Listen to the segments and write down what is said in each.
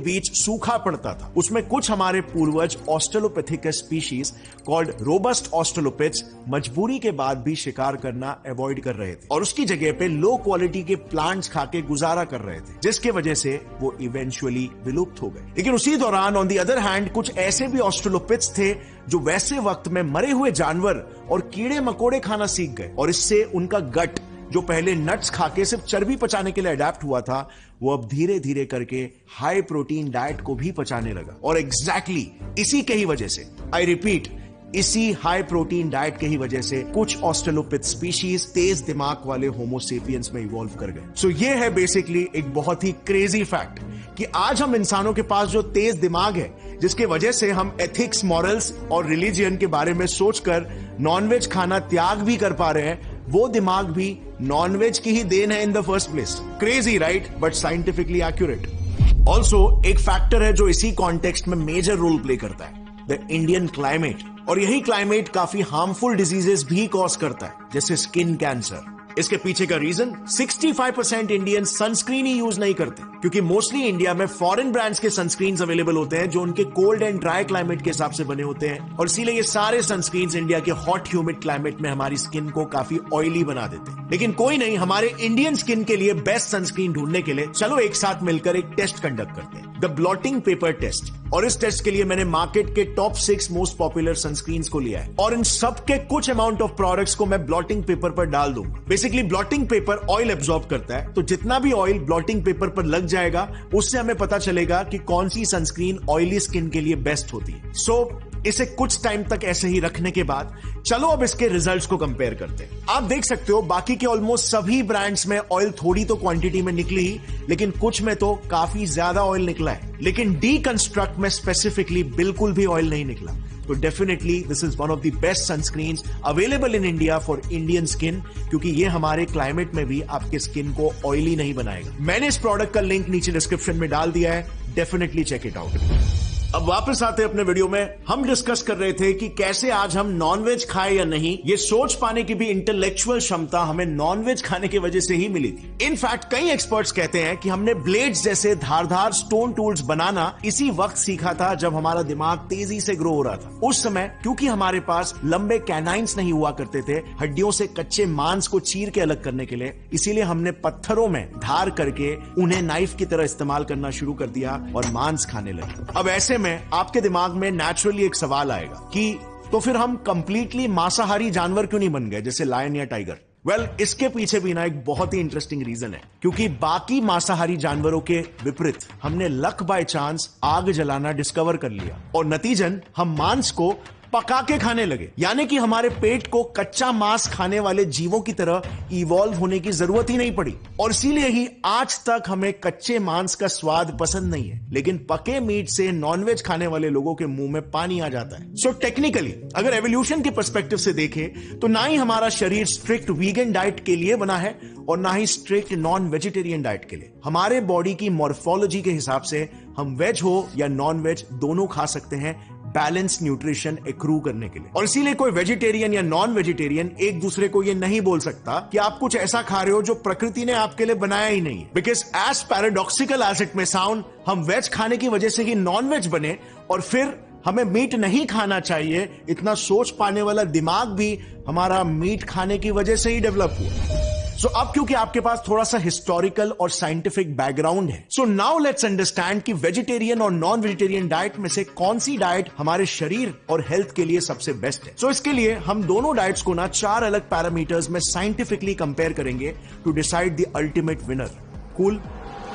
बीच सूखा पड़ता था। उसमें कुछ हमारे पूर्वज ऑस्ट्रेलोपिथेकस स्पीशीज कॉल्ड रोबस्ट ऑस्ट्रेलोपिथ्स मजबूरी के बाद भी शिकार करना अवॉइड कर रहे थे और उसकी जगह पे लो क्वालिटी के प्लांट्स खा के गुजारा कर रहे थे, जिसके वजह से वो इवेंचुअली विलुप्त हो गए। लेकिन उसी दौरान ऑन द अदर हैंड कुछ ऐसे भी ऑस्ट्रेलोपिथ्स थे जो वैसे वक्त में मरे हुए जानवर और कीड़े मकोड़े खाना सीख गए और इससे उनका गट, जो पहले नट्स खाके सिर्फ चर्बी पचाने के लिए अडेप्ट हुआ था, वो अब धीरे धीरे करके हाई प्रोटीन डाइट को भी पचाने लगा। और एग्जैक्टली इसी के ही वजह से, आई रिपीट, इसी हाई प्रोटीन डाइट के ही वजह से कुछ ऑस्ट्रेलोपिथ स्पीशीज तेज दिमाग वाले होमोसेपियंस में इवॉल्व कर गए। सो ये है बेसिकली एक बहुत ही क्रेजी फैक्ट कि आज हम इंसानों के पास जो तेज दिमाग है, जिसके वजह से हम एथिक्स, मॉरल्स और रिलीजियन के बारे में सोचकर नॉनवेज खाना त्याग भी कर पा रहे हैं, वो दिमाग भी नॉनवेज की ही देन है in the first place. Crazy right, but scientifically accurate. Also एक फैक्टर है जो इसी कॉन्टेक्स्ट में मेजर रोल प्ले करता है, द इंडियन क्लाइमेट। और यही क्लाइमेट काफी हार्मफुल डिजीजेस भी कॉज करता है, जैसे स्किन कैंसर। इसके पीछे का रीजन 65% इंडियन सनस्क्रीन ही यूज नहीं करते, क्योंकि मोस्टली इंडिया में फॉरेन ब्रांड्स के सनस्क्रीन अवेलेबल होते हैं जो उनके कोल्ड एंड ड्राई क्लाइमेट के हिसाब से बने होते हैं, और इसीलिए ये सारे सनस्क्रीन इंडिया के हॉट ह्यूमिड क्लाइमेट में हमारी स्किन को काफी ऑयली बना देते हैं। लेकिन कोई नहीं, हमारे इंडियन स्किन के लिए बेस्ट सनस्क्रीन ढूंढने के लिए चलो एक साथ मिलकर एक टेस्ट कंडक्ट करते हैं, द ब्लॉटिंग पेपर टेस्ट। और इस टेस्ट के लिए मैंने मार्केट के टॉप 6 मोस्ट पॉपुलर सनस्क्रीन्स को लिया है और इन सब के कुछ अमाउंट ऑफ प्रोडक्ट्स को मैं ब्लॉटिंग पेपर पर डाल दूंगा। Basically blotting paper oil absorb करता है, तो जितना भी ऑयल ब्लॉटिंग पेपर पर लग जाएगा उससे हमें पता चलेगा कि कौन सी सनस्क्रीन ऑयली स्किन के लिए बेस्ट होती है। सो इसे कुछ टाइम तक ऐसे ही रखने के बाद चलो अब इसके रिजल्ट्स को कंपेयर करते हैं। आप देख सकते हो बाकी के ऑलमोस्ट सभी ब्रांड्स में ऑयल थोड़ी तो क्वांटिटी में निकली ही, लेकिन कुछ में तो काफी ज्यादा ऑयल निकला है। लेकिन डीकंस्ट्रक्ट में स्पेसिफिकली बिल्कुल भी ऑयल नहीं निकला। तो definitely this is one of the best sunscreens available in India for Indian skin, क्योंकि ये हमारे क्लाइमेट में भी आपके स्किन को ऑयली नहीं बनाएगा। मैंने इस प्रोडक्ट का लिंक नीचे डिस्क्रिप्शन में डाल दिया है, डेफिनेटली चेक इट आउट। अब वापस आते हैं अपने वीडियो में। हम डिस्कस कर रहे थे कि कैसे आज हम नॉनवेज खाएं या नहीं, ये सोच पाने की भी इंटेलेक्चुअल क्षमता हमें नॉनवेज खाने की वजह से ही मिली थी। इनफैक्ट कई एक्सपर्ट्स कहते हैं कि हमने ब्लेड्स जैसे धारदार स्टोन टूल्स बनाना इसी वक्त सीखा था जब हमारा दिमाग तेजी से ग्रो हो रहा था। उस समय क्योंकि हमारे पास लंबे कैनाइन्स नहीं हुआ करते थे हड्डियों से कच्चे मांस को चीर के अलग करने के लिए, इसीलिए हमने पत्थरों में धार करके उन्हें नाइफ की तरह इस्तेमाल करना शुरू कर दिया और मांस खाने लगे। अब ऐसे में आपके दिमाग में नेचुरली एक सवाल आएगा कि तो फिर हम कंप्लीटली मांसाहारी जानवर क्यों नहीं बन गए, जैसे लायन या टाइगर। वेल, इसके पीछे भी ना एक बहुत ही इंटरेस्टिंग रीजन है, क्योंकि बाकी मांसाहारी जानवरों के विपरीत हमने लक बाय चांस आग जलाना डिस्कवर कर लिया और नतीजन हम मांस को पका के खाने लगे। यानी कि हमारे पेट को कच्चा मांस खाने वाले जीवों की तरह इवॉल्व होने की जरूरत ही नहीं पड़ी, और इसीलिए ही आज तक हमें कच्चे मांस का स्वाद पसंद नहीं है, लेकिन पके मीट से नॉनवेज खाने वाले लोगों के मुंह में पानी आ जाता है। सो टेक्निकली अगर एवोल्यूशन के पर्सपेक्टिव से देखें तो ना ही हमारा शरीर स्ट्रिक्ट वीगन डाइट के लिए बना है और ना ही स्ट्रिक्ट नॉन वेजिटेरियन डाइट के लिए। हमारे बॉडी की मॉर्फोलॉजी के हिसाब से हम वेज हो या नॉन वेज दोनों खा सकते हैं, बैलेंस न्यूट्रिशन एक्रू करने के लिए। और इसीलिए कोई वेजिटेरियन या नॉन वेजिटेरियन एक दूसरे को ये नहीं बोल सकता कि आप कुछ ऐसा खा रहे हो जो प्रकृति ने आपके लिए बनाया ही नहीं है। Because as paradoxical as it may sound, हम वेज खाने की वजह से ही नॉन वेज बने और फिर हमें मीट नहीं खाना चाहिए, इतना सोच पाने वाला दिमाग भी हमारा मीट खाने की वजह से ही डेवलप हुआ। सो अब क्योंकि आपके पास थोड़ा सा हिस्टोरिकल और साइंटिफिक बैकग्राउंड है, सो नाउ लेट्स अंडरस्टैंड कि वेजिटेरियन और नॉन वेजिटेरियन डाइट में से कौन सी डाइट हमारे शरीर और हेल्थ के लिए सबसे बेस्ट है। सो इसके लिए हम दोनों डाइट्स को ना 4 अलग पैरामीटर्स में साइंटिफिकली कंपेयर करेंगे to decide the ultimate winner. Cool,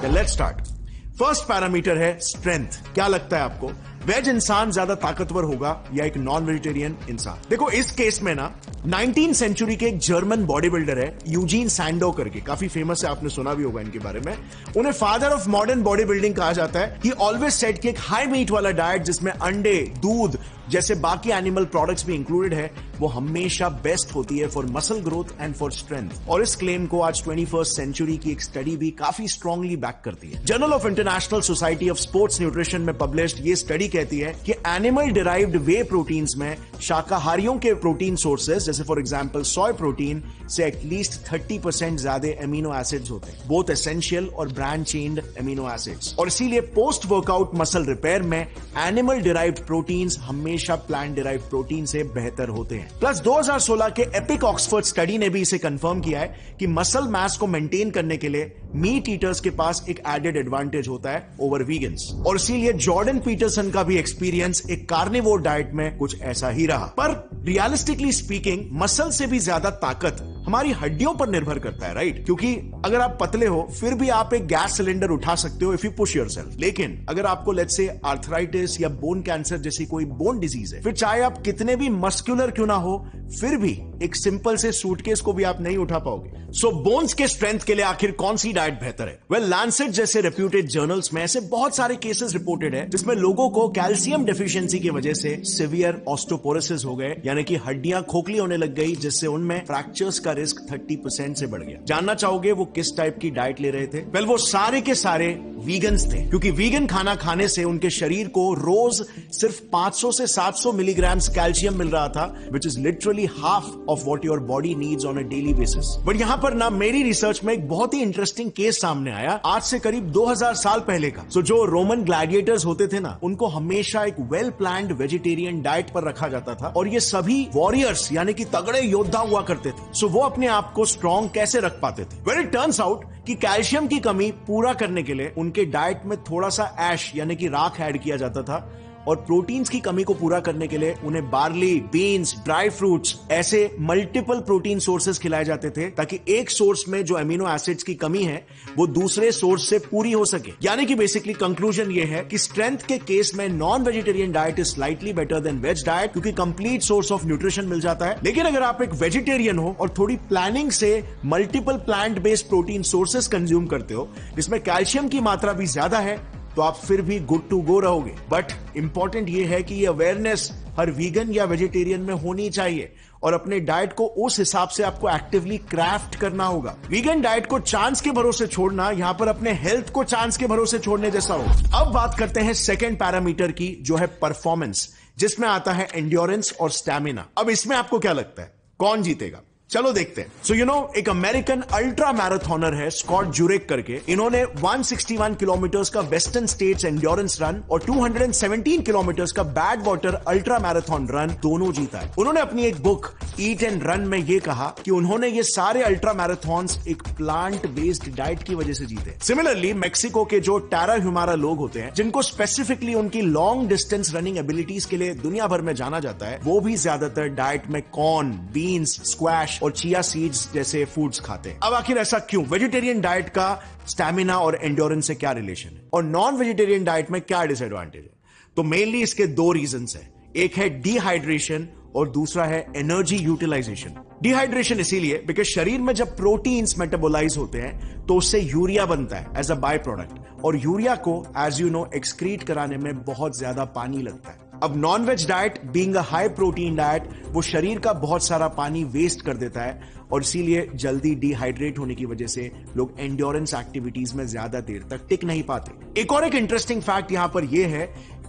let's start. First parameter है स्ट्रेंथ। क्या लगता है आपको, वेज इंसान ज्यादा ताकतवर होगा या एक नॉन वेजिटेरियन इंसान? देखो इस केस में ना 19th सेंचुरी के एक जर्मन बॉडी बिल्डर है यूजीन सैंडो करके, काफी फेमस है, आपने सुना भी होगा इनके बारे में। उन्हें father of modern body building कहा जाता है। ही ऑलवेज सेड कि एक हाई मीट वाला डाइट जिसमें अंडे, दूध जैसे बाकी एनिमल प्रोडक्ट्स भी इंक्लूडेड है, वो हमेशा बेस्ट होती है for muscle growth and for strength. और इस क्लेम को आज 21st सेंचुरी की एक स्टडी भी काफी स्ट्रांगली बैक करती है। Journal of international society of sports nutrition में पब्लिश्ड ये स्टडी कहती है कि एनिमल डिराइव्ड वे प्रोटीन्स में शाकाहारियों के प्रोटीन सोर्सेज जैसे फॉर एग्जांपल सोय प्रोटीन से एटलीस्ट 30% ज्यादा एमिनो एसिड्स होते हैं, बोथ एसेंशियल और ब्रांच चेन्ड एमिनो एसिड्स। और इसीलिए पोस्ट वर्कआउट मसल रिपेयर में एनिमल डिराइव्ड प्रोटीन्स हमेशा प्लांट डिराइव्ड प्रोटीन से बेहतर होते हैं। प्लस 2016 के एपिक ऑक्सफोर्ड स्टडी ने भी इसे कंफर्म किया है कि मसल मास को मेंटेन करने के लिए मीट ईटर्स के पास एक एडेड एडवांटेज होता है ओवर वीगन्स। और इसीलिए जॉर्डन पीटरसन का भी एक्सपीरियंस एक कार्निवोर डाइट में कुछ ऐसा ही रहा। पर रियलिस्टिकली स्पीकिंग मसल से भी ज्यादा ताकत हमारी हड्डियों पर निर्भर करता है, राइट? क्योंकि अगर आप पतले हो फिर भी आप एक गैस सिलेंडर उठा सकते हो इफ यू पुश योरसेल्फ। लेकिन अगर आपको लेट्स से आर्थराइटिस या बोन कैंसर जैसी कोई बोन डिजीज है, फिर चाहे आप कितने भी मस्कुलर क्यों ना हो, फिर भी एक सिंपल से सूटकेस को भी आप नहीं उठा पाओगे। सो बोन्स के स्ट्रेंथ के लिए आखिर कौन सी डाइट बेहतर है? वेल, लैंसेट जैसे रेप्यूटेड जर्नल्स में ऐसे बहुत सारे केसेस रिपोर्टेड है जिसमें लोगों को कैल्शियम डेफिशिएंसी की वजह से सिवियर ऑस्टियोपोरोसिस हो गए, यानी कि हड्डियां खोखली होने लग गई, जिससे उनमें फ्रैक्चर्स का रिस्क 30% से बढ़ गया। जानना चाहोगे वो किस टाइप की डाइट ले रहे थे? वेल, वो सारे के सारे वीगन्स थे, क्योंकि वीगन खाना खाने से उनके शरीर को रोज सिर्फ 500 से 700 मिलीग्राम कैल्शियम मिल रहा था, which is literally half of what your body needs on a daily basis. But यहां पर ना मेरी रिसर्च में एक बहुत ही इंटरेस्टिंग केस सामने आया आज से करीब 2000 साल पहले का। सो जो रोमन ग्लैडिएटर्स होते थे ना, उनको हमेशा एक वेल प्लान्ड वेजिटेरियन डाइट पर रखा जाता था, और ये सभी वॉरियर्स यानी कि तगड़े योद्धा हुआ करते थे। सो वो अपने आप को स्ट्रॉन्ग कैसे रख पाते थे? वेल, इट टर्न्स आउट कि कैल्शियम की कमी पूरा करने के लिए उनके डाइट में थोड़ा सा ऐश यानी कि राख ऐड किया जाता था, और प्रोटीन्स की कमी को पूरा करने के लिए उन्हें बार्ली, बीन्स, ड्राई फ्रूट्स ऐसे मल्टीपल प्रोटीन सोर्सेज खिलाए जाते थे, ताकि एक सोर्स में जो एमिनो एसिड्स की कमी है वो दूसरे सोर्स से पूरी हो सके। यानी कि बेसिकली कंक्लूजन ये है कि स्ट्रेंथ के केस में non vegetarian diet is slightly better than veg diet, क्योंकि कंप्लीट सोर्स ऑफ न्यूट्रिशन मिल जाता है। लेकिन अगर आप एक वेजिटेरियन हो और थोड़ी प्लानिंग से multiple plant based protein sources consume करते हो जिसमें कैल्शियम की मात्रा भी ज्यादा है, तो आप फिर भी गुड टू गो रहोगे। बट इंपॉर्टेंट ये है कि ये अवेयरनेस हर वीगन या वेजिटेरियन में होनी चाहिए, और अपने डाइट को उस हिसाब से आपको एक्टिवली क्राफ्ट करना होगा। वीगन डाइट को चांस के भरोसे छोड़ना यहां पर अपने हेल्थ को चांस के भरोसे छोड़ने जैसा हो। अब बात करते हैं सेकेंड पैरामीटर की, जो है परफॉर्मेंस, जिसमें आता है एंड्योरेंस और स्टैमिना। अब इसमें आपको क्या लगता है कौन जीतेगा? चलो देखते हैं। सो एक अमेरिकन अल्ट्रा मैराथनर है स्कॉट जुरेक करके। इन्होंने 161 किलोमीटर का वेस्टर्न स्टेट्स एंड्योरेंस रन और 217 किलोमीटर का bad water ultra marathon run दोनों जीता है। उन्होंने अपनी एक बुक ईट एंड रन में यह कहा कि उन्होंने ये सारे अल्ट्रा मैराथन्स एक प्लांट बेस्ड डाइट की वजह से जीते। सिमिलरली मेक्सिको के जो टारा ह्यूमारा लोग होते हैं, जिनको स्पेसिफिकली उनकी लॉन्ग डिस्टेंस रनिंग एबिलिटीज के लिए दुनिया भर में जाना जाता है, वो भी ज्यादातर डाइट में कॉर्न, बीन्स, स्क्वैश और चिया सीड्स जैसे फूड्स खाते हैं। अब आखिर ऐसा क्यों? वेजिटेरियन डाइट का स्टैमिना और एंड्योरेंस से क्या रिलेशन है, और नॉन वेजिटेरियन डाइट में क्या डिसएडवांटेज है? तो मेनली इसके दो रीजंस हैं। एक है डिहाइड्रेशन और दूसरा है एनर्जी यूटिलाइजेशन। डिहाइड्रेशन इसीलिए बिकॉज शरीर में जब प्रोटीन्स मेटाबोलाइज होते हैं तो उससे यूरिया बनता है एज अ बाय प्रोडक्ट, और यूरिया को एज यू नो एक्सक्रीट कराने में बहुत ज्यादा पानी लगता है। अब non veg diet being a high protein diet, वो शरीर का बहुत सारा पानी वेस्ट कर देता है, और इसीलिए जल्दी डिहाइड्रेट होने की वजह से लोग एंड्योरेंस एक्टिविटीज में ज्यादा देर तक टिक नहीं पाते। एक और एक इंटरेस्टिंग फैक्ट यहां पर यह है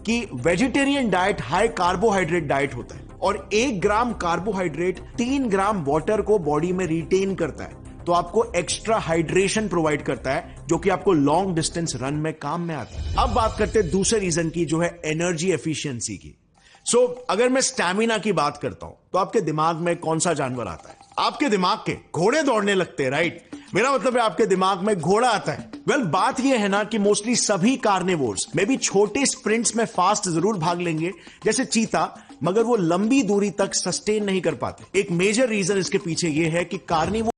कि vegetarian diet high carbohydrate diet होता है, और 1 ग्राम कार्बोहाइड्रेट 3 ग्राम वाटर को बॉडी में रिटेन करता है, तो आपको एक्स्ट्रा हाइड्रेशन प्रोवाइड करता है, जो कि आपको लॉन्ग डिस्टेंस रन में काम में आता है। अब बात करते हैं दूसरे रीजन की, जो है एनर्जी एफिशिएंसी की। अगर मैं स्टैमिना की बात करता हूं तो आपके दिमाग में कौन सा जानवर आता है? आपके दिमाग के घोड़े दौड़ने लगते हैं, राइट? मेरा मतलब है आपके दिमाग में घोड़ा आता है। वेल, बात यह है ना कि मोस्टली सभी कार्निवोर्स में भी छोटे स्प्रिंट्स में फास्ट जरूर भाग लेंगे जैसे चीता, मगर वो लंबी दूरी तक सस्टेन नहीं कर पाते। एक मेजर रीजन इसके पीछे यह है कि कार्निवोर